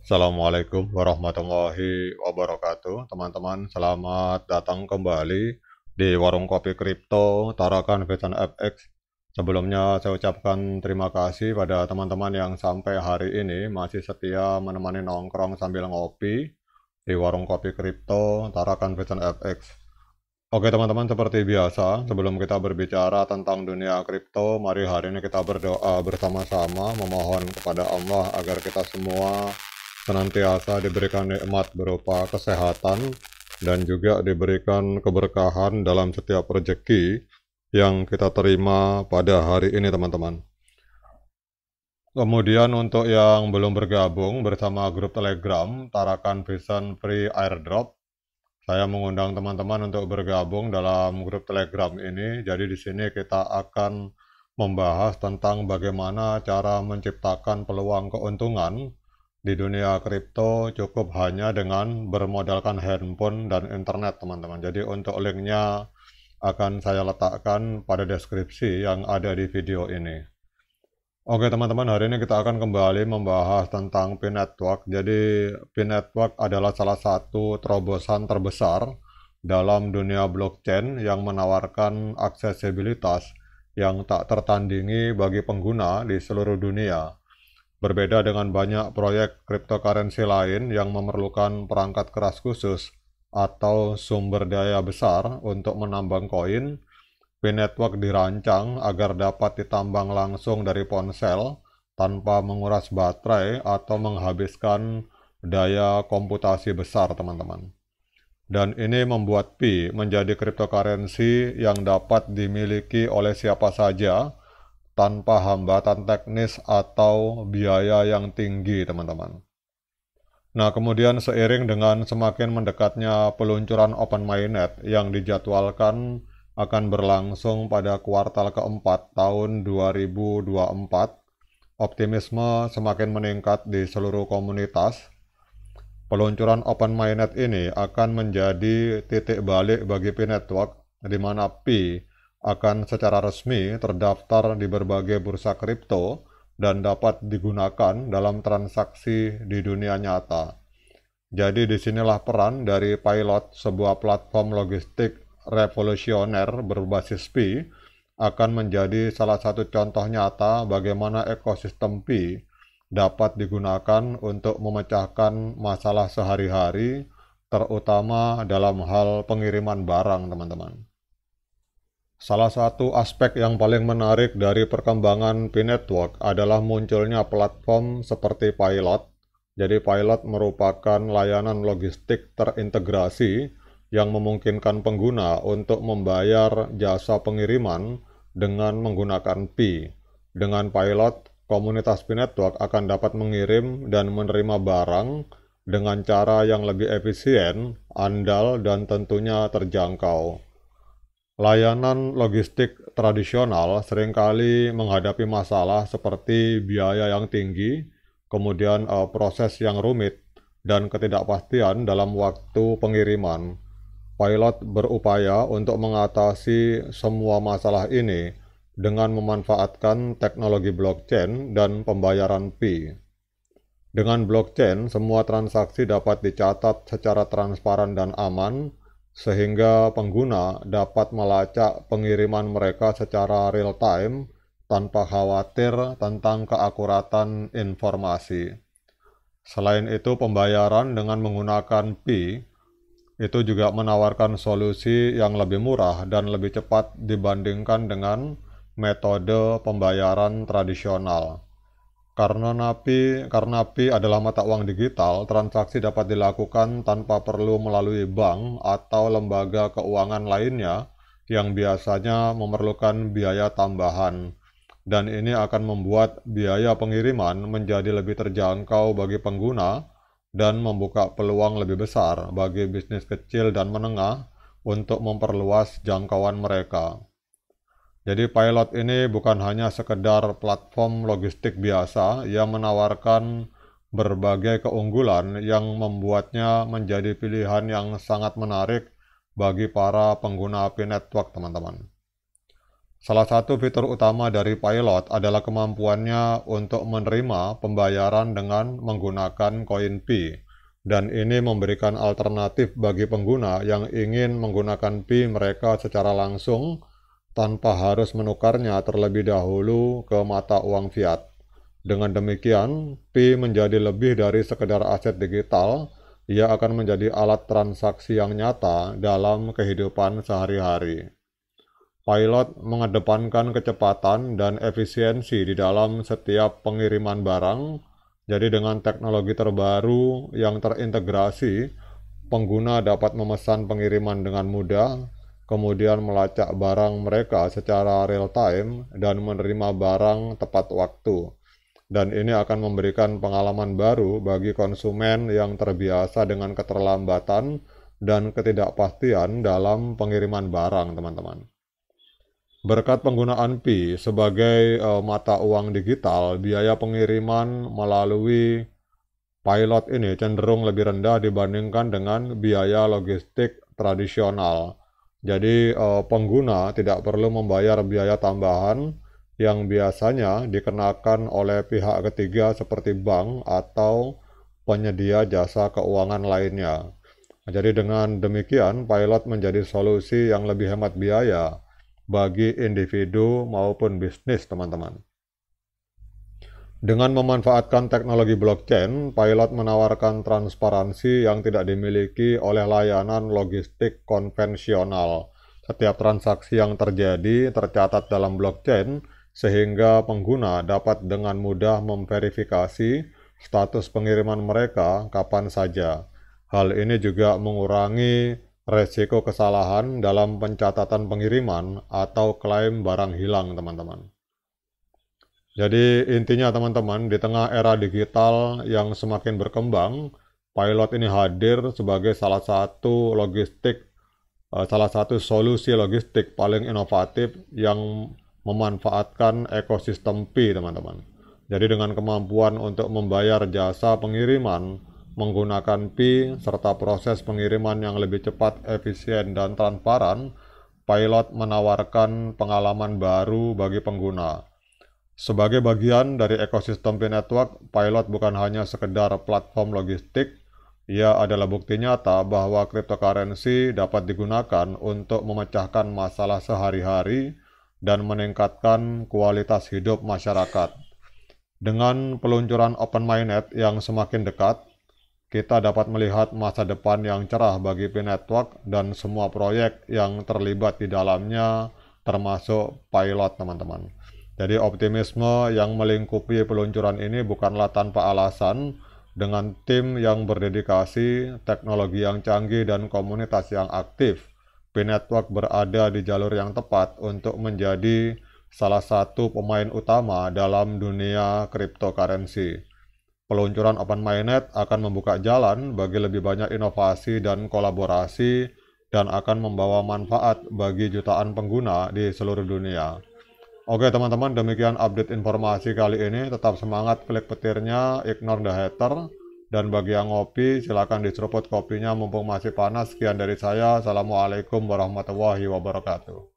Assalamualaikum warahmatullahi wabarakatuh. Teman-teman, selamat datang kembali di Warung Kopi Kripto Tarakan Vision FX. Sebelumnya saya ucapkan terima kasih pada teman-teman yang sampai hari ini masih setia menemani nongkrong sambil ngopi di Warung Kopi Kripto Tarakan Vision FX. Oke teman-teman, seperti biasa, sebelum kita berbicara tentang dunia kripto, mari hari ini kita berdoa bersama-sama memohon kepada Allah agar kita semua senantiasa diberikan nikmat berupa kesehatan dan juga diberikan keberkahan dalam setiap rezeki yang kita terima pada hari ini teman-teman. Kemudian untuk yang belum bergabung bersama grup Telegram Tarakan Vision Free Airdrop, saya mengundang teman-teman untuk bergabung dalam grup Telegram ini. Jadi di sini kita akan membahas tentang bagaimana cara menciptakan peluang keuntungan di dunia kripto cukup hanya dengan bermodalkan handphone dan internet, teman-teman. Jadi untuk linknya akan saya letakkan pada deskripsi yang ada di video ini. Oke teman-teman, hari ini kita akan kembali membahas tentang Pi Network. Jadi Pi Network adalah salah satu terobosan terbesar dalam dunia blockchain yang menawarkan aksesibilitas yang tak tertandingi bagi pengguna di seluruh dunia. Berbeda dengan banyak proyek cryptocurrency lain yang memerlukan perangkat keras khusus atau sumber daya besar untuk menambang koin, Pi Network dirancang agar dapat ditambang langsung dari ponsel tanpa menguras baterai atau menghabiskan daya komputasi besar, teman-teman. Dan ini membuat Pi menjadi cryptocurrency yang dapat dimiliki oleh siapa saja tanpa hambatan teknis atau biaya yang tinggi, teman-teman. Nah, kemudian seiring dengan semakin mendekatnya peluncuran Open Mainnet yang dijadwalkan akan berlangsung pada kuartal keempat tahun 2024, optimisme semakin meningkat di seluruh komunitas. Peluncuran Open Mainnet ini akan menjadi titik balik bagi Pi Network, di mana Pi akan secara resmi terdaftar di berbagai bursa kripto dan dapat digunakan dalam transaksi di dunia nyata. Jadi disinilah peran dari Pilot, sebuah platform logistik revolusioner berbasis Pi, akan menjadi salah satu contoh nyata bagaimana ekosistem Pi dapat digunakan untuk memecahkan masalah sehari-hari, terutama dalam hal pengiriman barang, teman-teman. Salah satu aspek yang paling menarik dari perkembangan Pi Network adalah munculnya platform seperti Pilot. Jadi Pilot merupakan layanan logistik terintegrasi yang memungkinkan pengguna untuk membayar jasa pengiriman dengan menggunakan Pi. Dengan Pilot, komunitas Pi Network akan dapat mengirim dan menerima barang dengan cara yang lebih efisien, andal, dan tentunya terjangkau. Layanan logistik tradisional seringkali menghadapi masalah seperti biaya yang tinggi, kemudian proses yang rumit, dan ketidakpastian dalam waktu pengiriman. Pilot berupaya untuk mengatasi semua masalah ini dengan memanfaatkan teknologi blockchain dan pembayaran Pi. Dengan blockchain, semua transaksi dapat dicatat secara transparan dan aman, sehingga pengguna dapat melacak pengiriman mereka secara real-time tanpa khawatir tentang keakuratan informasi. Selain itu, pembayaran dengan menggunakan Pi itu juga menawarkan solusi yang lebih murah dan lebih cepat dibandingkan dengan metode pembayaran tradisional. Karena Pi adalah mata uang digital, transaksi dapat dilakukan tanpa perlu melalui bank atau lembaga keuangan lainnya yang biasanya memerlukan biaya tambahan. Dan ini akan membuat biaya pengiriman menjadi lebih terjangkau bagi pengguna dan membuka peluang lebih besar bagi bisnis kecil dan menengah untuk memperluas jangkauan mereka. Jadi Pilot ini bukan hanya sekedar platform logistik biasa yang menawarkan berbagai keunggulan yang membuatnya menjadi pilihan yang sangat menarik bagi para pengguna Pi Network, teman-teman. Salah satu fitur utama dari Pilot adalah kemampuannya untuk menerima pembayaran dengan menggunakan koin Pi, dan ini memberikan alternatif bagi pengguna yang ingin menggunakan Pi mereka secara langsung tanpa harus menukarnya terlebih dahulu ke mata uang fiat. Dengan demikian, Pi menjadi lebih dari sekedar aset digital. Ia akan menjadi alat transaksi yang nyata dalam kehidupan sehari-hari. Pilot mengedepankan kecepatan dan efisiensi di dalam setiap pengiriman barang. Jadi dengan teknologi terbaru yang terintegrasi, pengguna dapat memesan pengiriman dengan mudah, kemudian melacak barang mereka secara real time dan menerima barang tepat waktu. Dan ini akan memberikan pengalaman baru bagi konsumen yang terbiasa dengan keterlambatan dan ketidakpastian dalam pengiriman barang, teman-teman. Berkat penggunaan Pi sebagai mata uang digital, biaya pengiriman melalui Pilot ini cenderung lebih rendah dibandingkan dengan biaya logistik tradisional. Jadi pengguna tidak perlu membayar biaya tambahan yang biasanya dikenakan oleh pihak ketiga seperti bank atau penyedia jasa keuangan lainnya. Jadi dengan demikian, Pilot menjadi solusi yang lebih hemat biaya bagi individu maupun bisnis, teman-teman. Dengan memanfaatkan teknologi blockchain, Pilot menawarkan transparansi yang tidak dimiliki oleh layanan logistik konvensional. Setiap transaksi yang terjadi tercatat dalam blockchain, sehingga pengguna dapat dengan mudah memverifikasi status pengiriman mereka kapan saja. Hal ini juga mengurangi resiko kesalahan dalam pencatatan pengiriman atau klaim barang hilang, teman-teman. Jadi intinya teman-teman, di tengah era digital yang semakin berkembang, Pilot ini hadir sebagai salah satu solusi logistik paling inovatif yang memanfaatkan ekosistem Pi, teman-teman. Jadi dengan kemampuan untuk membayar jasa pengiriman menggunakan Pi serta proses pengiriman yang lebih cepat, efisien, dan transparan, Pilot menawarkan pengalaman baru bagi pengguna. Sebagai bagian dari ekosistem Pi Network, Pilot bukan hanya sekedar platform logistik, ia adalah bukti nyata bahwa cryptocurrency dapat digunakan untuk memecahkan masalah sehari-hari dan meningkatkan kualitas hidup masyarakat. Dengan peluncuran Open Mainnet yang semakin dekat, kita dapat melihat masa depan yang cerah bagi Pi Network dan semua proyek yang terlibat di dalamnya, termasuk Pilot, teman-teman. Jadi optimisme yang melingkupi peluncuran ini bukanlah tanpa alasan. Dengan tim yang berdedikasi, teknologi yang canggih, dan komunitas yang aktif, Pi Network berada di jalur yang tepat untuk menjadi salah satu pemain utama dalam dunia cryptocurrency. Peluncuran Open Mainnet akan membuka jalan bagi lebih banyak inovasi dan kolaborasi dan akan membawa manfaat bagi jutaan pengguna di seluruh dunia. Oke teman-teman, demikian update informasi kali ini. Tetap semangat, klik petirnya, ignore the hater. Dan bagi yang ngopi, silakan diseruput kopinya mumpung masih panas. Sekian dari saya. Assalamualaikum warahmatullahi wabarakatuh.